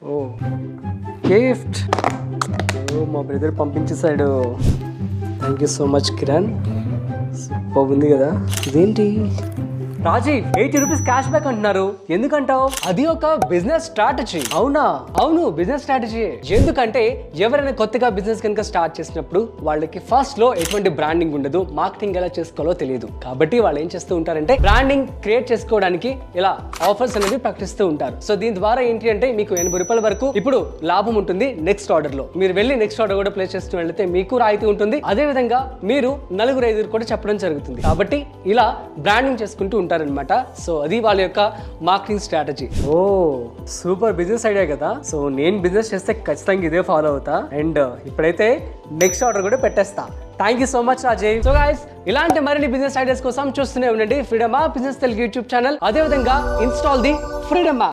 ఓ gift, ఓ మా brother పంపించేశాడు. Thank you so much Kiran, super ఉంది కదా. ఇదేంటి రాజీవ్, 80 రూపీస్ క్యాష్ బ్యాక్ అంటున్నారు, ఎందుకంటావు? అది ఒక బిజినెస్ స్ట్రాటజీ. అవునా? అవును, బిజినెస్ స్ట్రాటజీ. ఎందుకంటే ఎవరైనా కొత్తగా బిజినెస్ కనుక స్టార్ట్ చేసినప్పుడు వాళ్ళకి ఫస్ట్ లో ఎటువంటి బ్రాండింగ్ ఉండదు, మార్కెటింగ్ ఎలా చేసుకోవాలో తెలియదు. కాబట్టి వాళ్ళు ఏం చేస్తూ ఉంటారంటే బ్రాండింగ్ క్రియేట్ చేసుకోవడానికి ఇలా ఆఫర్స్ అనేది ప్రకటిస్తూ ఉంటారు. సో దీని ద్వారా ఏంటి అంటే మీకు 80 రూపాయల వరకు ఇప్పుడు లాభం ఉంటుంది. నెక్స్ట్ ఆర్డర్ లో మీరు వెళ్ళి నెక్స్ట్ ఆర్డర్ కూడా ప్లేస్ చేస్తూ వెళ్తే మీకు రాయితీ ఉంటుంది. అదే విధంగా మీరు 4-5 కూడా చెప్పడం జరుగుతుంది. కాబట్టి ఇలా బ్రాండింగ్ చేసుకుంటూ ఉంటారనమాట. సో అది వాళ్ళ యొక్క మార్కెటింగ్ స్ట్రాటజీ. ఓ సూపర్ బిజినెస్ ఐడియా కదా. సో నేను బిజినెస్ చేస్తే ఖచ్చితంగా ఇదే ఫాలో అవుతా. అండ్ ఇప్పుడైతే నెక్స్ట్ ఆర్డర్ కూడా పెట్టేస్తా. Thank you so much Rajiv. So guys, ఇలాంటి మరిన్ని బిజినెస్ ఐడియాస్ కోసం చూస్తూనే ఉండండి freedom app business Telugu YouTube channel. అదే విధంగా ఇన్స్టాల్ ది ఫ్రీడమ్ యాప్.